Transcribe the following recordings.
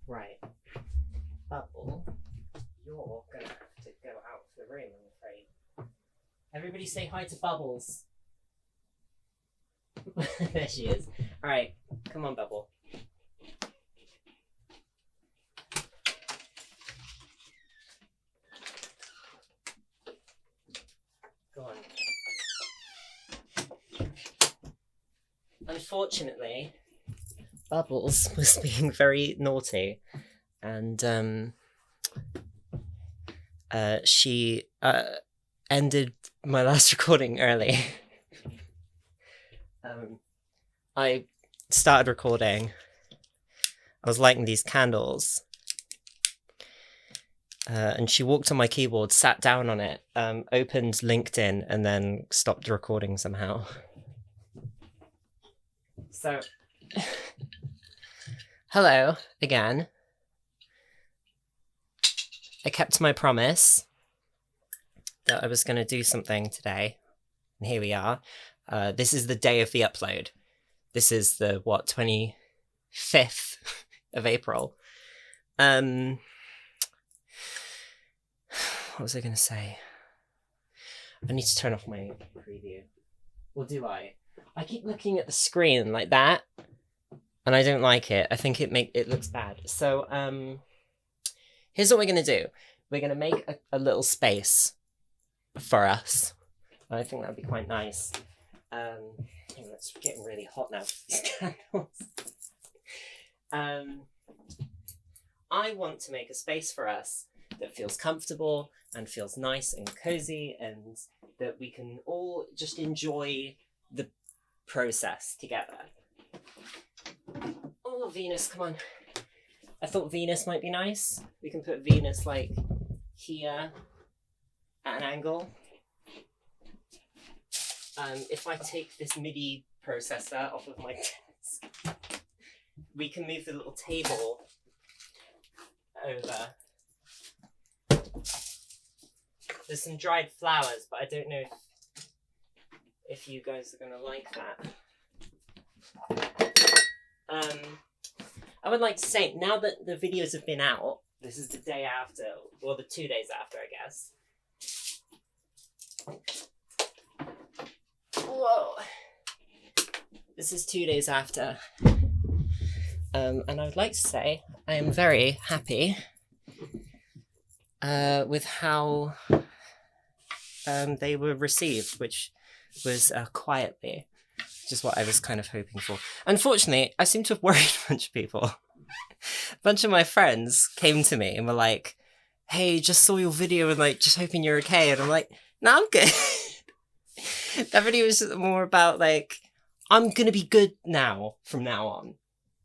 Right. Bubble, you're gonna have to go out of the room, I'm afraid. Everybody say hi to Bubbles. There she is. Alright, come on, Bubble. Go on. Unfortunately, Bubbles was being very naughty, and she ended my last recording early. I started recording. I was lighting these candles, and she walked on my keyboard, sat down on it, opened LinkedIn, and then stopped the recording somehow. So, hello again. I kept my promise that I was going to do something today, and here we are. This is the day of the upload. This is the, 25th of April. What was I going to say? I need to turn off my preview. Or do I? I keep looking at the screen like that, and I don't like it. I think it looks bad. So, here's what we're going to do. We're going to make a little space for us. I think that'd be quite nice. It's getting really hot now. These candles. I want to make a space for us that feels comfortable and feels nice and cozy, and that we can all just enjoy the process together. Oh, Venus, come on. I thought Venus might be nice. We can put Venus like here at an angle. If I take this MIDI processor off of my desk, we can move the little table over. There's some dried flowers, but I don't know if you guys are going to like that. I would like to say, now that the videos have been out, this is the day after, or the 2 days after, I guess. Whoa. This is 2 days after. And I would like to say I am very happy with how they were received, which was quietly, which is what I was kind of hoping for. Unfortunately, I seem to have worried a bunch of people. A bunch of my friends came to me and were like, hey, just saw your video and like, just hoping you're okay. And I'm like, no, I'm good. That video was more about like, I'm gonna be good now, from now on.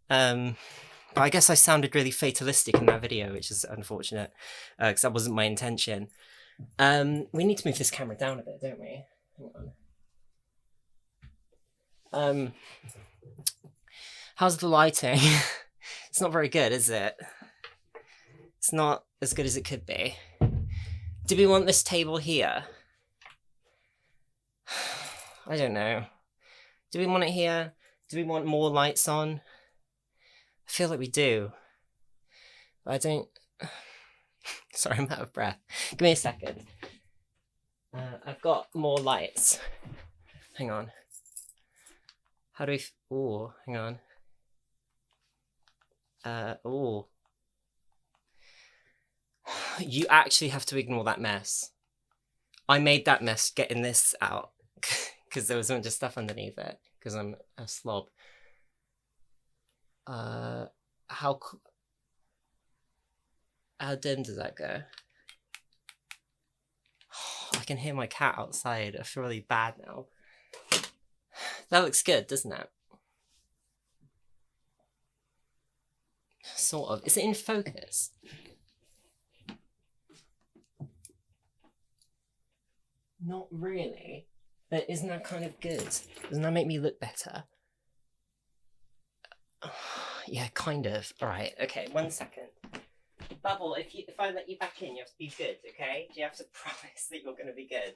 But I guess I sounded really fatalistic in that video, which is unfortunate, because that wasn't my intention. We need to move this camera down a bit, don't we? Hang on. How's the lighting? It's not very good, is it? It's not as good as it could be. Do we want this table here? I don't know. Do we want it here? Do we want more lights on? I feel like we do. But I don't... Sorry, I'm out of breath. Give me a second. I've got more lights. Hang on. How do we... Ooh, hang on. Ooh. You actually have to ignore that mess. I made that mess getting this out. Because there was a bunch of stuff underneath it. Because I'm a slob. How dim does that go? I can hear my cat outside. I feel really bad now. That looks good, doesn't it? Sort of. Is it in focus? Not really. But isn't that kind of good? Doesn't that make me look better? Yeah, kind of. Alright, okay, 1 second. Bubble, if I let you back in, you have to be good, okay? You have to promise that you're going to be good.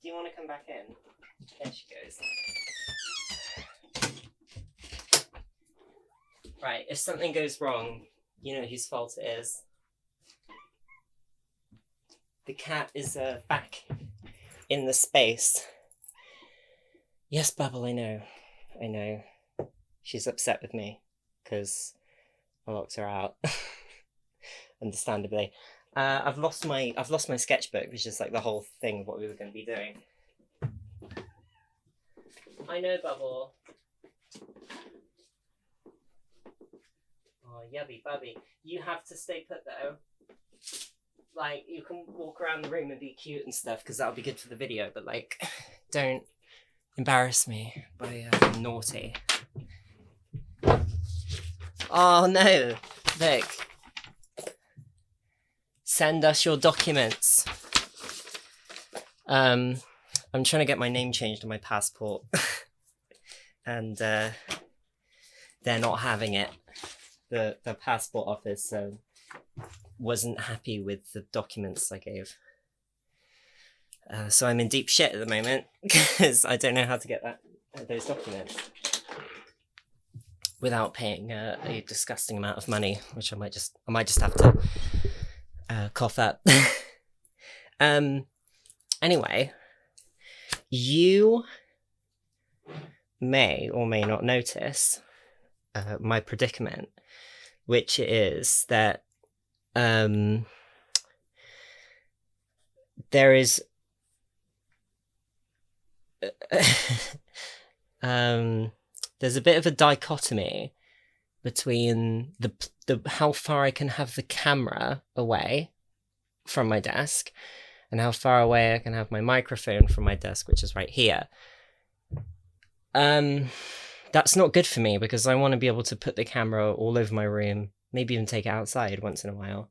Do you want to come back in? There she goes. Right, if something goes wrong, you know whose fault it is. The cat is back in the space. Yes, Bubble, I know. I know. She's upset with me because I locked her out. Understandably. I've lost my sketchbook, which is like the whole thing of what we were going to be doing. I know, Bubble. Oh, yubby bubby. You have to stay put though. Like, you can walk around the room and be cute and stuff because that'll be good for the video, but like, don't embarrass me by naughty. Oh no! Look. Send us your documents. I'm trying to get my name changed on my passport. And they're not having it. The passport office wasn't happy with the documents I gave. So I'm in deep shit at the moment because I don't know how to get those documents without paying a disgusting amount of money, which I might just have to cough up. Anyway, you may or may not notice my predicament, which is that there is there's a bit of a dichotomy between the how far I can have the camera away from my desk and how far away I can have my microphone from my desk, which is right here. That's not good for me because I want to be able to put the camera all over my room, maybe even take it outside once in a while.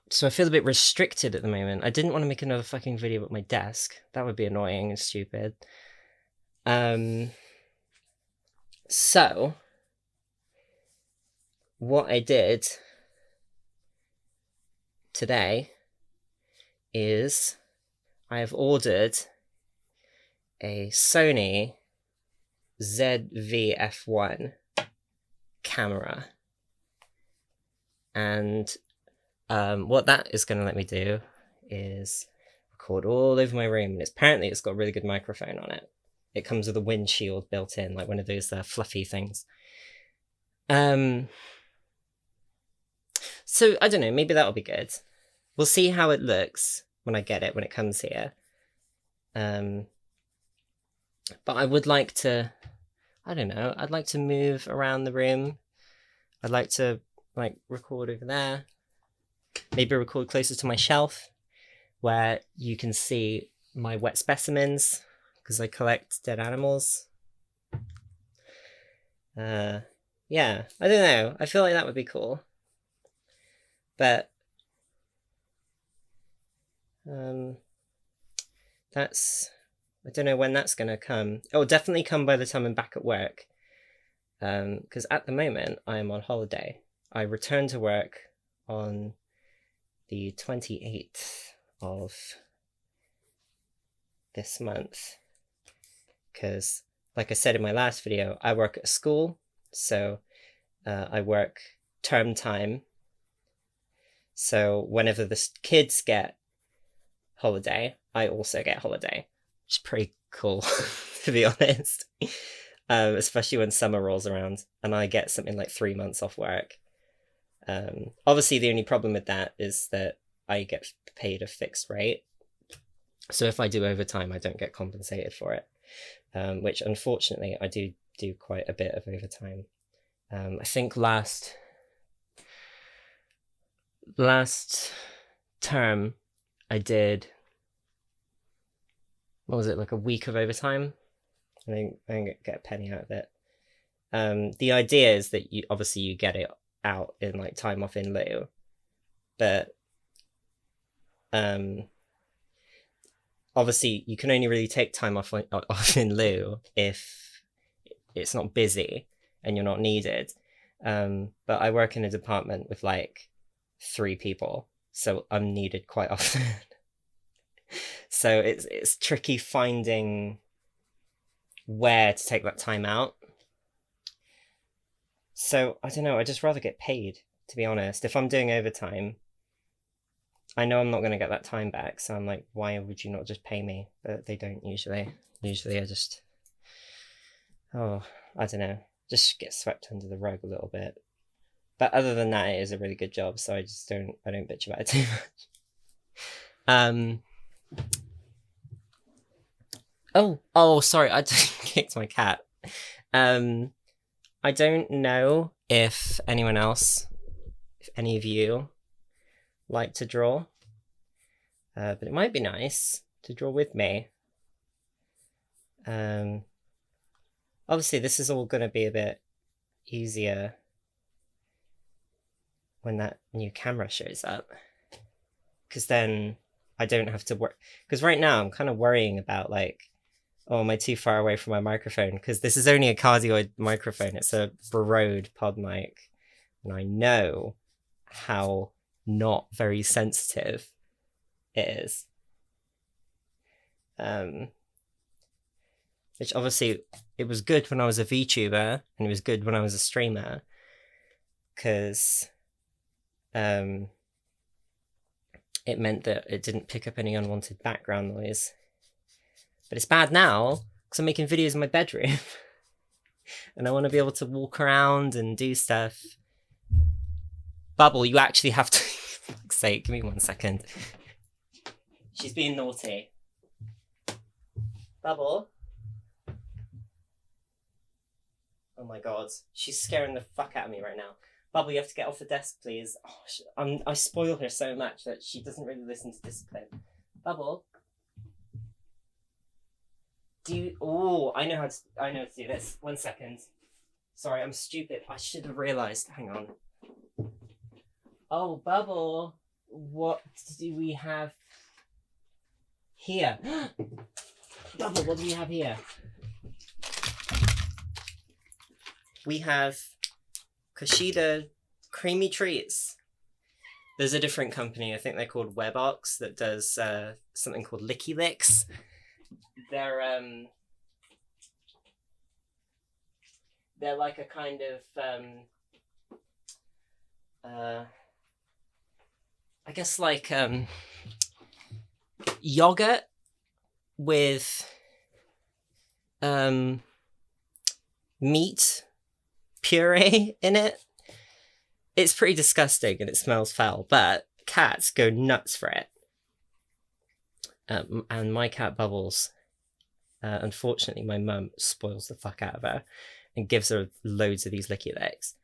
So I feel a bit restricted at the moment. I didn't want to make another fucking video at my desk. That would be annoying and stupid. So what I did today is I have ordered a Sony ZV-F1 camera, and what that is going to let me do is record all over my room, and apparently it's got a really good microphone on it. It comes with a windshield built in, like one of those fluffy things. So I don't know, maybe that'll be good. We'll see how it looks when I get it, when it comes here. But I would like to, I don't know, I'd like to move around the room. I'd like to record over there. Maybe record closer to my shelf where you can see my wet specimens because I collect dead animals. Yeah, I don't know. I feel like that would be cool. But that's, I don't know when that's going to come. It'll definitely come by the time I'm back at work. Because at the moment, I am on holiday. I return to work on the 28th of this month. Because, like I said in my last video, I work at a school. So I work term time. So whenever the kids get holiday, I also get holiday, which is pretty cool, to be honest. Especially when summer rolls around and I get something like 3 months off work. Obviously, the only problem with that is that I get paid a fixed rate. So if I do overtime, I don't get compensated for it, which unfortunately I do quite a bit of overtime. I think last term I did, what was it, like a week of overtime? I didn't get a penny out of it. The idea is that you get it out in like time off in lieu, but obviously you can only really take time off in lieu if it's not busy and you're not needed. But I work in a department with like 3 people, so I'm needed quite often. So it's tricky finding where to take that time out. So I don't know. I just rather get paid, to be honest. If I'm doing overtime, I know I'm not going to get that time back. So I'm like, why would you not just pay me? But they don't usually. Usually I just, oh, I don't know, just get swept under the rug a little bit. But other than that, it is a really good job. So I don't bitch about it too much. Oh, sorry, I kicked my cat. I don't know if anyone else, if any of you like to draw, but it might be nice to draw with me. Obviously, this is all going to be a bit easier when that new camera shows up, because then I don't have to work. Because right now I'm kind of worrying about like, oh, am I too far away from my microphone? Because this is only a cardioid microphone. It's a Rode pod mic, and I know how not very sensitive it is. Which obviously it was good when I was a VTuber, and it was good when I was a streamer, because it meant that it didn't pick up any unwanted background noise. But it's bad now because I'm making videos in my bedroom and I want to be able to walk around and do stuff. Bubble, you actually have to, for fuck's sake, give me 1 second. She's being naughty. Bubble. Oh my god, she's scaring the fuck out of me right now. Bubble, you have to get off the desk, please. Oh, I spoil her so much that she doesn't really listen to discipline. Bubble. I know how to do this. 1 second. Sorry, I'm stupid. I should have realised. Hang on. Oh, Bubble. What do we have here? Bubble, what do we have here? We have Kushida Creamy Treats. There's a different company, I think they're called Webox, that does something called Licky Licks. They're like a kind of I guess like yogurt with meat puree in it. It's pretty disgusting and it smells foul, but cats go nuts for it. And my cat Bubbles, unfortunately, my mum spoils the fuck out of her and gives her loads of these licky licks.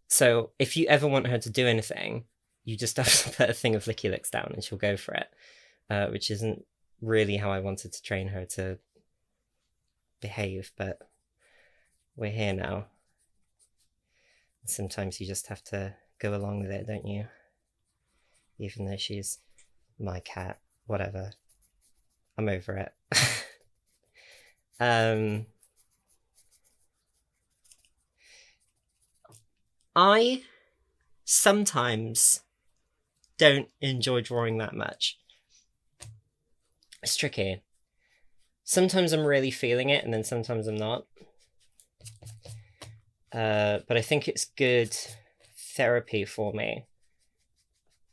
So if you ever want her to do anything, you just have to put a thing of licky licks down and she'll go for it, which isn't really how I wanted to train her to behave, but we're here now. Sometimes you just have to go along with it, don't you? Even though she's my cat, whatever. I'm over it. I sometimes don't enjoy drawing that much. It's tricky. Sometimes I'm really feeling it, and then sometimes I'm not. But I think it's good therapy for me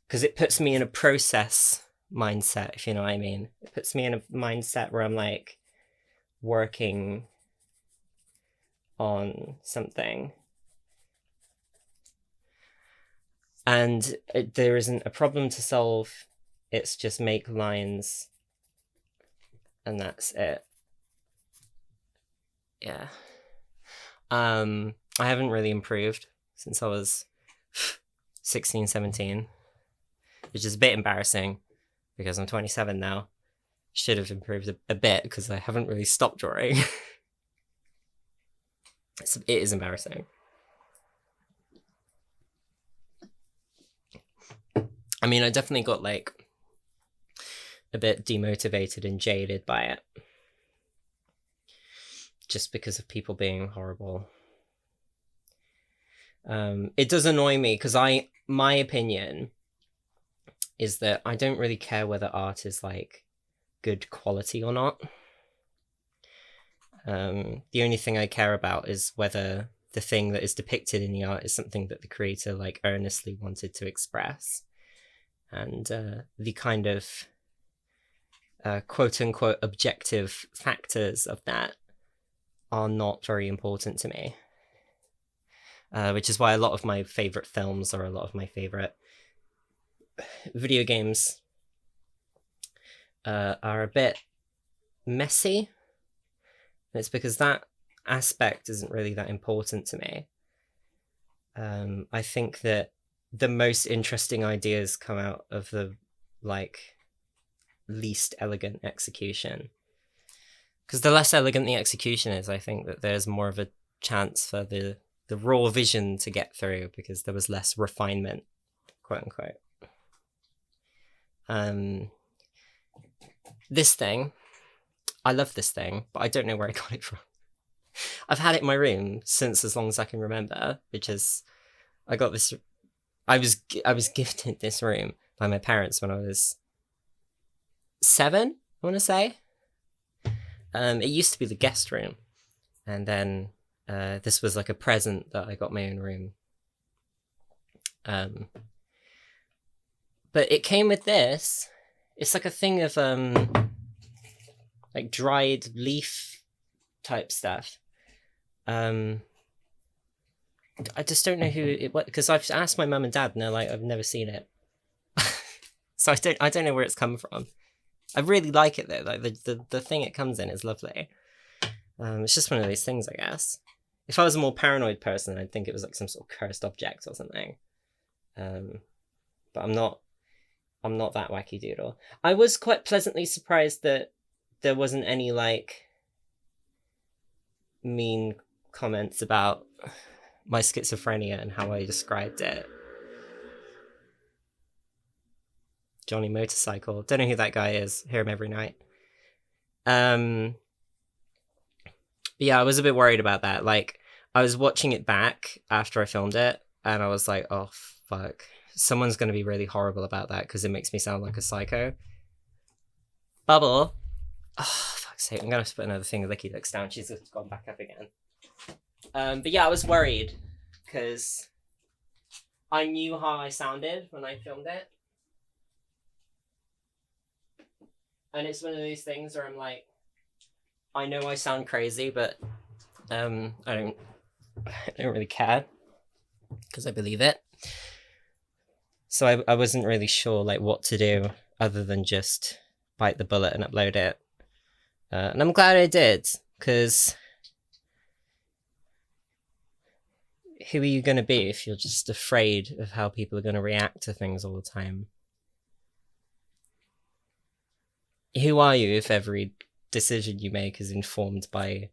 because it puts me in a process mindset, if you know what I mean. It puts me in a mindset where I'm like working on something and there isn't a problem to solve. It's just make lines and that's it. Yeah. I haven't really improved since I was 16, 17, which is a bit embarrassing because I'm 27 now. Should have improved a bit because I haven't really stopped drawing. It is embarrassing. I mean, I definitely got like a bit demotivated and jaded by it. Just because of people being horrible. It does annoy me because my opinion is that I don't really care whether art is like good quality or not. The only thing I care about is whether the thing that is depicted in the art is something that the creator like earnestly wanted to express, and the kind of quote unquote objective factors of that are not very important to me, which is why a lot of my favorite films or a lot of my favorite video games are a bit messy. And it's because that aspect isn't really that important to me. I think that the most interesting ideas come out of the like least elegant execution, because the less elegant the execution is, I think that there's more of a chance for the raw vision to get through, because there was less refinement, quote unquote. This thing, I love this thing, but I don't know where I got it from. I've had it in my room since as long as I can remember, because I got this. I was gifted this room by my parents when I was 7, I want to say. It used to be the guest room, and then this was like a present that I got my own room. But it came with this. It's like a thing of like dried leaf type stuff. I just don't know who it was, because I've asked my mum and dad and they're like, I've never seen it. So I don't know where it's come from. I really like it though. Like the thing it comes in is lovely. It's just one of those things, I guess. If I was a more paranoid person, I'd think it was like some sort of cursed object or something. But I'm not that wacky doodle. I was quite pleasantly surprised that there wasn't any like mean comments about my schizophrenia and how I described it. Johnny Motorcycle. Don't know who that guy is. Hear him every night. But yeah, I was a bit worried about that. Like, I was watching it back after I filmed it, and I was like, oh, fuck. Someone's going to be really horrible about that because it makes me sound like a psycho. Bubble. Oh, fuck's sake. I'm going to have to put another thing of Licky Licks down. She's gone back up again. But yeah, I was worried because I knew how I sounded when I filmed it. And it's one of those things where I'm like, I know I sound crazy, but I don't really care because I believe it. So I wasn't really sure like what to do other than just bite the bullet and upload it. And I'm glad I did, because who are you going to be if you're just afraid of how people are going to react to things all the time? Who are you if every decision you make is informed by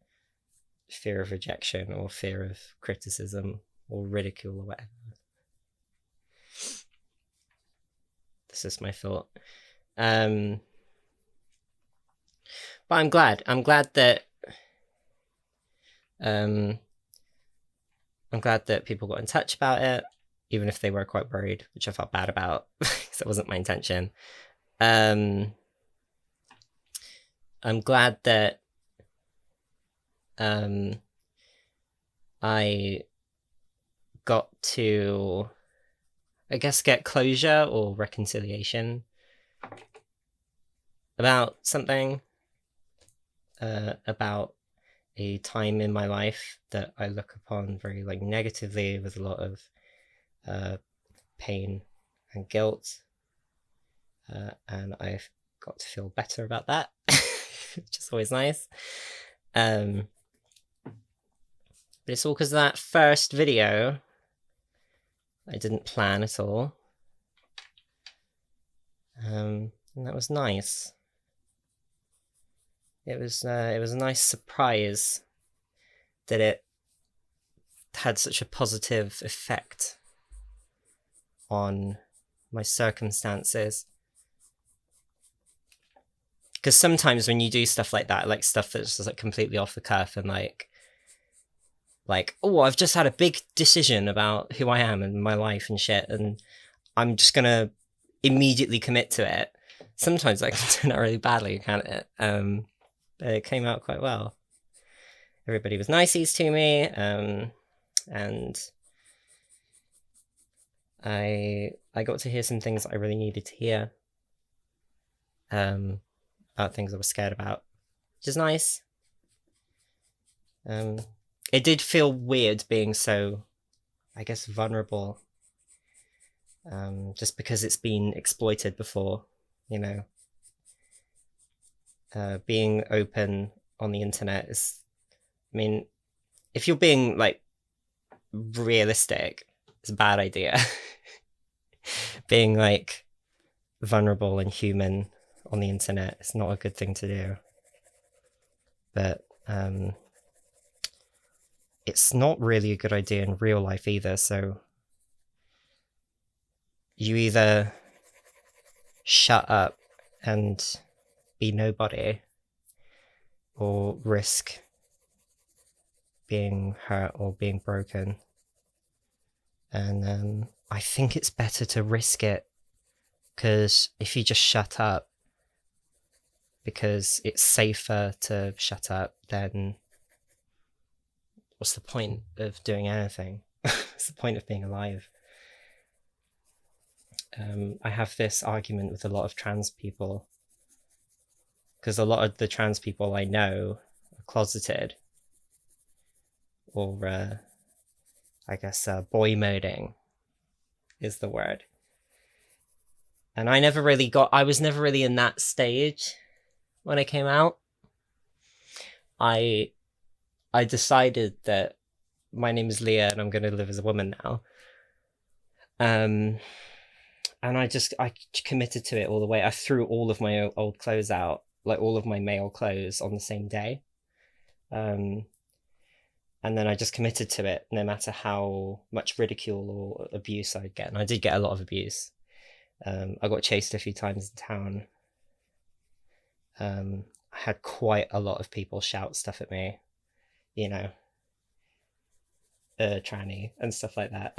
fear of rejection or fear of criticism or ridicule or whatever? This is my thought. But I'm glad that people got in touch about it, even if they were quite worried, which I felt bad about because it wasn't my intention. I'm glad that I got to, I guess, get closure or reconciliation about something, about a time in my life that I look upon very like negatively, with a lot of pain and guilt, and I've got to feel better about that, which is always nice. But it's all because of that first video I didn't plan at all, and that was nice. It was a nice surprise that it had such a positive effect on my circumstances. Because sometimes when you do stuff like that, like stuff that's just like completely off the cuff and like, oh, I've just had a big decision about who I am and my life and shit, and I'm just gonna immediately commit to it. Sometimes that can turn out really badly, can't it? But it came out quite well. Everybody was niceys to me. and I got to hear some things I really needed to hear, about things I was scared about, which is nice. It did feel weird being so, I guess, vulnerable, just because it's been exploited before, you know. Being open on the internet is, I mean, if you're being like realistic, it's a bad idea. Being like vulnerable and human on the internet is not a good thing to do. But it's not really a good idea in real life either. So you either shut up and be nobody, or risk being hurt or being broken. And I think it's better to risk it, because if you just shut up because it's safer to shut up, then what's the point of doing anything? What's the point of being alive? I have this argument with a lot of trans people, because a lot of the trans people I know are closeted, or I guess boy moding is the word. And I was never really in that stage when I came out. I decided that my name is Leah and I'm going to live as a woman now. And I committed to it all the way. I threw all of my old clothes out, like all of my male clothes, on the same day. And then I just committed to it, no matter how much ridicule or abuse I'd get. And I did get a lot of abuse. I got chased a few times in town. I had quite a lot of people shout stuff at me, you know, tranny and stuff like that.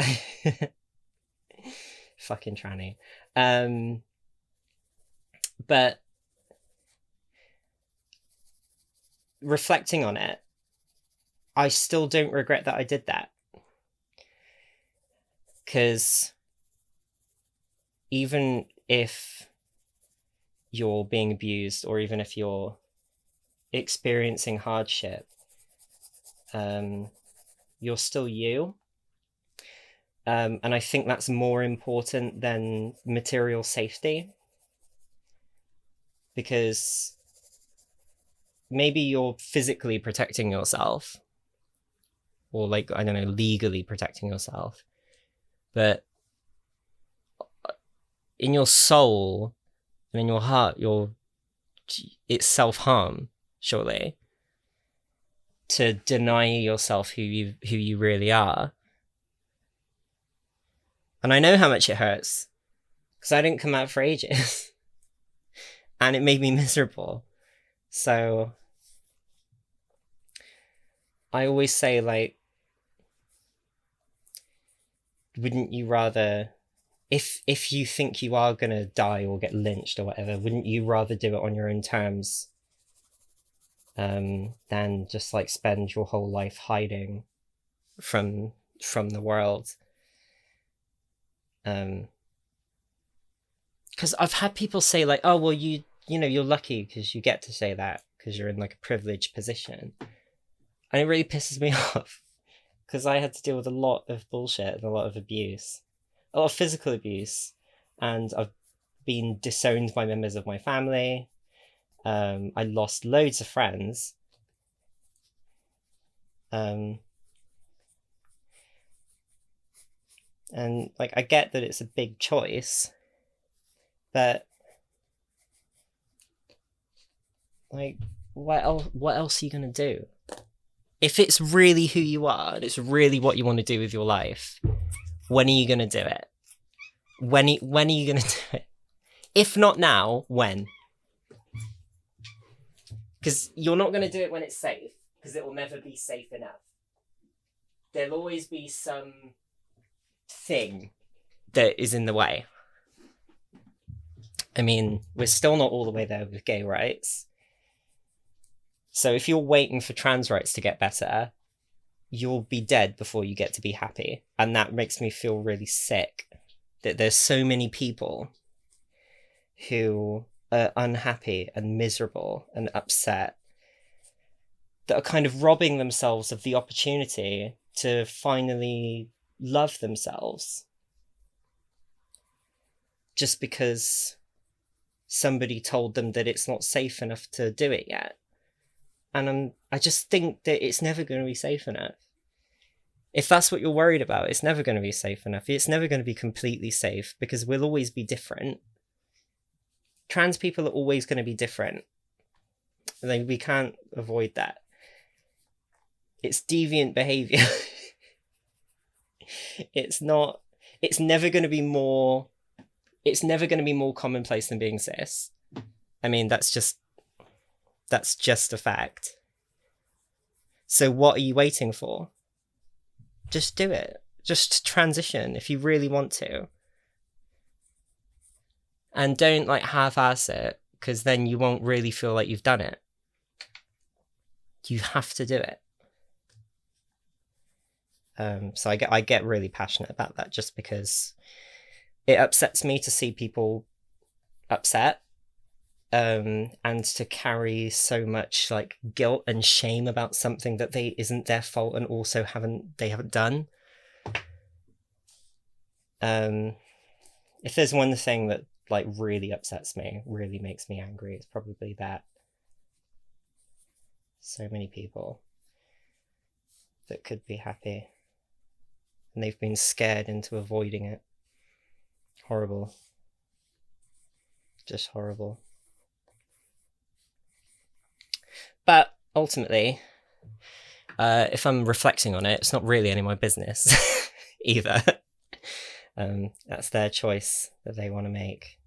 Fucking tranny. But reflecting on it, I still don't regret that I did that. Because even if you're being abused, or even if you're experiencing hardship, you're still you. And I think that's more important than material safety. Because maybe you're physically protecting yourself, or like, I don't know, legally protecting yourself, but in your soul and in your heart, it's self-harm, surely, to deny yourself who you really are. And I know how much it hurts, because I didn't come out for ages. And it made me miserable. So I always say, like, wouldn't you rather, if you think you are gonna die or get lynched or whatever, wouldn't you rather do it on your own terms, than just like spend your whole life hiding from the world? Because I've had people say, like, oh, well, you know, you're lucky because you get to say that because you're in like a privileged position. And it really pisses me off, because I had to deal with a lot of bullshit and a lot of abuse, a lot of physical abuse, and I've been disowned by members of my family. I lost loads of friends. And like, I get that it's a big choice, but like, what else are you gonna do? If it's really who you are and it's really what you want to do with your life, when are you gonna do it? When are you gonna do it? If not now, when? Because you're not gonna do it when it's safe, because it will never be safe enough. There'll always be some thing that is in the way. I mean, we're still not all the way there with gay rights. So if you're waiting for trans rights to get better, you'll be dead before you get to be happy. And that makes me feel really sick, that there's so many people who are unhappy and miserable and upset, that are kind of robbing themselves of the opportunity to finally love themselves just because somebody told them that it's not safe enough to do it yet. And I just think that it's never going to be safe enough. If that's what you're worried about, it's never going to be safe enough. It's never going to be completely safe, because we'll always be different. Trans people are always going to be different. Like, we can't avoid that. It's deviant behavior. It's never going to be more commonplace than being cis. I mean, that's just a fact. So what are you waiting for? Just do it. Just transition if you really want to. And don't like half-ass it, because then you won't really feel like you've done it. You have to do it. So I get really passionate about that, just because it upsets me to see people upset, and to carry so much like guilt and shame about something that isn't their fault, and also they haven't done. If there's one thing that like really upsets me, really makes me angry, it's probably that. So many people that could be happy, and they've been scared into avoiding it. Horrible. Just horrible. But ultimately, if I'm reflecting on it, it's not really any of my business either. That's their choice that they want to make.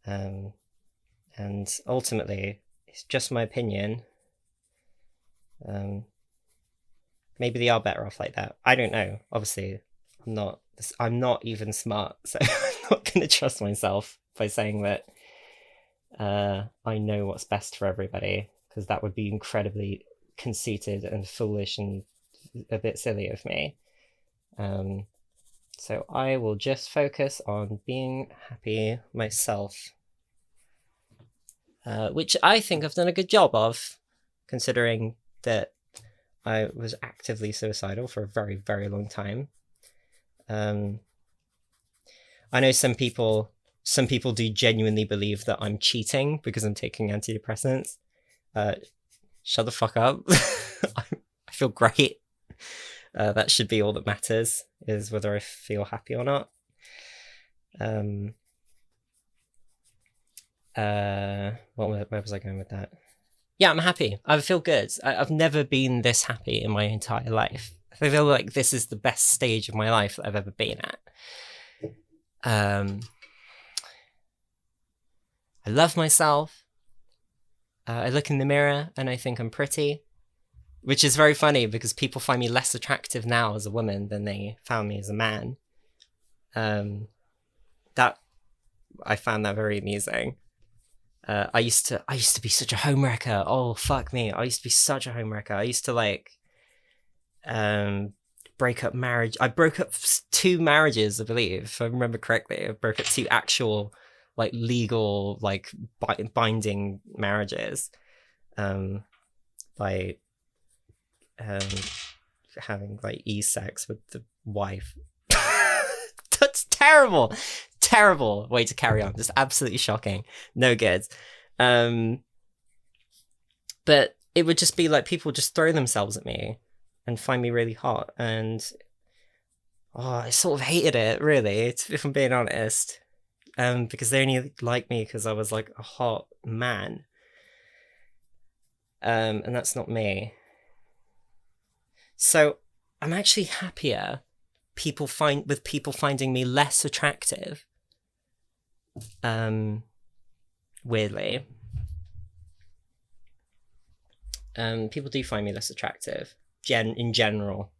And ultimately, it's just my opinion. Maybe they are better off like that. I don't know. Obviously, I'm not even smart, so I'm not going to trust myself by saying that I know what's best for everybody, because that would be incredibly conceited and foolish and a bit silly of me. So I will just focus on being happy myself, which I think I've done a good job of, considering that I was actively suicidal for a very, very long time. I know some people do genuinely believe that I'm cheating because I'm taking antidepressants. Shut the fuck up. I feel great. That should be all that matters, is whether I feel happy or not. Where was I going with that? Yeah, I'm happy. I feel good. I've never been this happy in my entire life. I feel like this is the best stage of my life that I've ever been at. I love myself. I look in the mirror and I think I'm pretty, which is very funny because people find me less attractive now as a woman than they found me as a man. That I found that very amusing. I used to be such a homewrecker. Oh, fuck me. I used to be such a homewrecker. I used to break up marriage. I broke up 2 marriages, I believe, if I remember correctly. I broke up 2 actual, like, legal, like, binding marriages. By having, like, e-sex with the wife. That's terrible. Terrible way to carry on. Just absolutely shocking. No good. But it would just be like people just throw themselves at me and find me really hot, and I sort of hated it, really, if I'm being honest, because they only liked me because I was like a hot man, and that's not me. So I'm actually happier with people finding me less attractive. Weirdly, people do find me less attractive in general,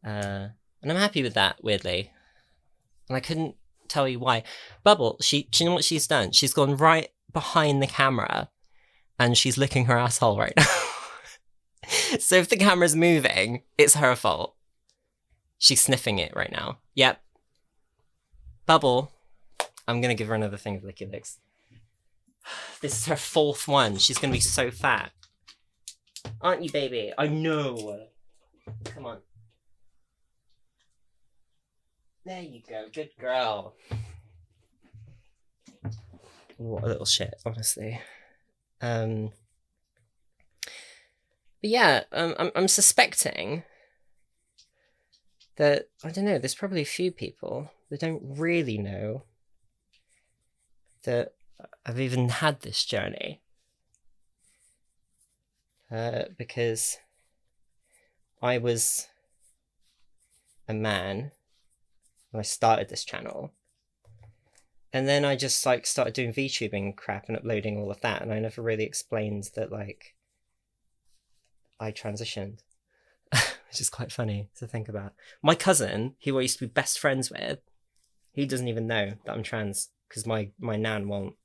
and I'm happy with that, weirdly, and I couldn't tell you why. Bubble, she you know what she's done? She's gone right behind the camera and she's licking her asshole right now. So if the camera's moving, it's her fault. She's sniffing it right now. Yep. Bubble. I'm gonna give her another thing of Licky Licks. This is her 4th one. She's gonna be so fat. Aren't you, baby? I know. Come on. There you go. Good girl. What a little shit, honestly. But yeah, I'm suspecting that, I don't know, there's probably a few people that don't really know that I've even had this journey. Because I was a man when I started this channel. And then I just like started doing VTubing crap and uploading all of that, and I never really explained that like I transitioned. Which is quite funny to think about. My cousin, who I used to be best friends with, he doesn't even know that I'm trans because my nan won't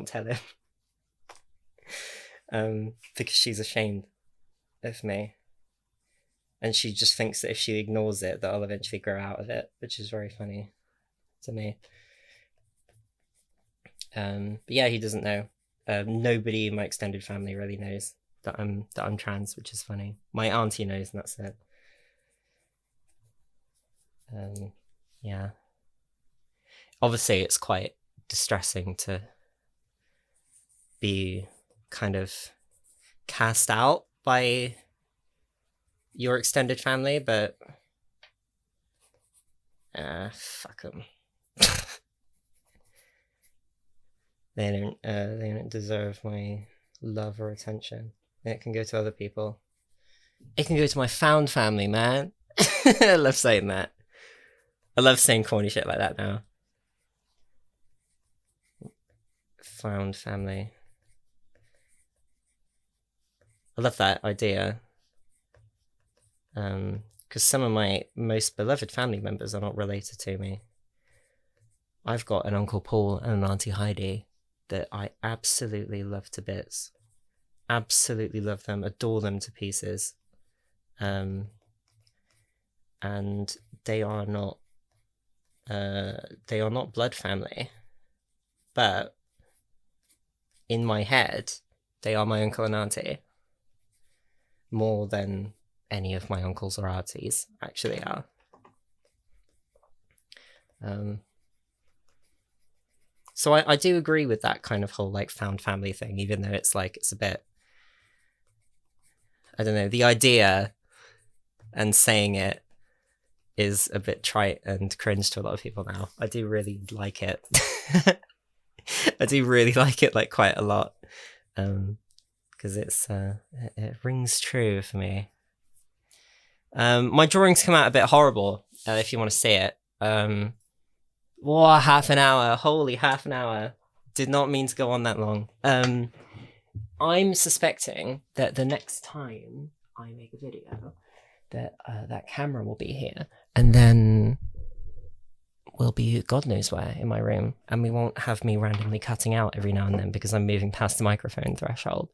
tell him. Because she's ashamed of me. And she just thinks that if she ignores it, that I'll eventually grow out of it, which is very funny to me. But yeah, he doesn't know. Nobody in my extended family really knows that I'm trans, which is funny. My auntie knows, and that's it. Yeah. Obviously, it's quite distressing to be kind of cast out by your extended family, but fuck them. They don't deserve my love or attention. It can go to other people. It can go to my found family, man. I love saying that. I love saying corny shit like that now. Found family. I love that idea. Because some of my most beloved family members are not related to me. I've got an Uncle Paul and an Auntie Heidi that I absolutely love to bits. Absolutely love them, adore them to pieces. And they are not blood family. But in my head, they are my uncle and auntie. More than any of my uncles or aunties actually are. So I do agree with that kind of whole like found family thing, even though it's like it's a bit, I don't know, the idea and saying it is a bit trite and cringe to a lot of people now. I do really like it. I do really like it like quite a lot. Because it rings true for me. My drawings come out a bit horrible, if you want to see it. Whoa, half an hour. Holy, half an hour. Did not mean to go on that long. I'm suspecting that the next time I make a video, that that camera will be here, and then will be God knows where in my room, and we won't have me randomly cutting out every now and then because I'm moving past the microphone threshold.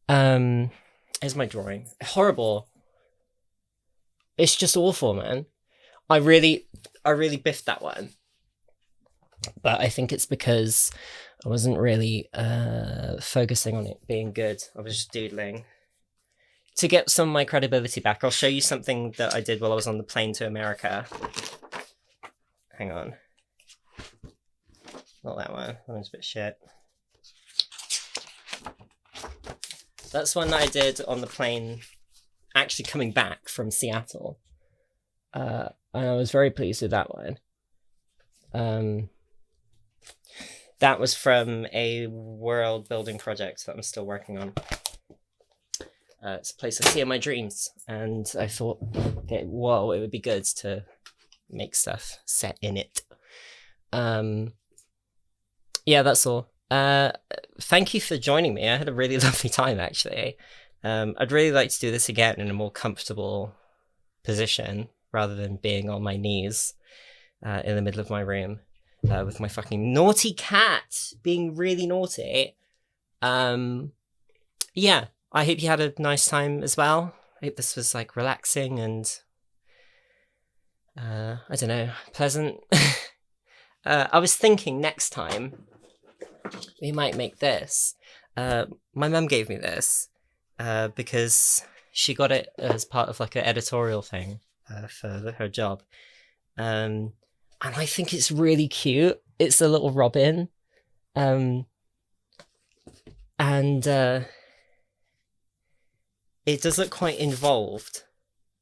Here's my drawing. Horrible. It's just awful, man. I really biffed that one. But I think it's because I wasn't really focusing on it being good. I was just doodling. To get some of my credibility back, I'll show you something that I did while I was on the plane to America. Hang on. Not that one. That one's a bit shit. That's one that I did on the plane actually coming back from Seattle. And I was very pleased with that one. That was from a world building project that I'm still working on. It's a place I see in my dreams. And I thought, okay, whoa, it would be good to make stuff set in it. Yeah, that's all. Thank you for joining me. I had a really lovely time, actually. I'd really like to do this again in a more comfortable position rather than being on my knees in the middle of my room with my fucking naughty cat being really naughty. Yeah, I hope you had a nice time as well. I hope this was like relaxing and I don't know, pleasant. I was thinking next time we might make this. My mum gave me this because she got it as part of like an editorial thing for her job. And I think it's really cute. It's a little robin. And it does look quite involved.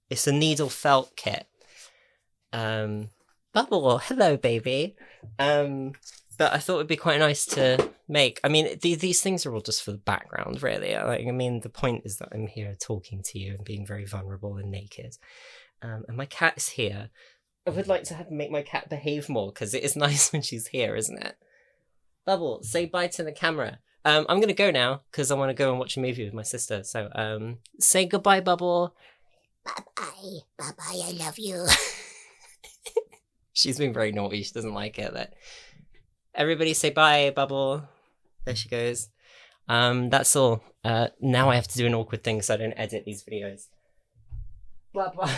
It's a needle felt kit. Bubble, hello, baby. But I thought it'd be quite nice to make. I mean, these things are all just for the background, really. Like, I mean, the point is that I'm here talking to you and being very vulnerable and naked. And my cat is here. I would like to make my cat behave more because it is nice when she's here, isn't it? Bubble, say bye to the camera. I'm going to go now because I want to go and watch a movie with my sister. So say goodbye, Bubble. Bye-bye. Bye-bye, I love you. She's being very naughty. She doesn't like it. Everybody say bye, Bubble. There she goes. That's all. Now I have to do an awkward thing so I don't edit these videos. Bye-bye.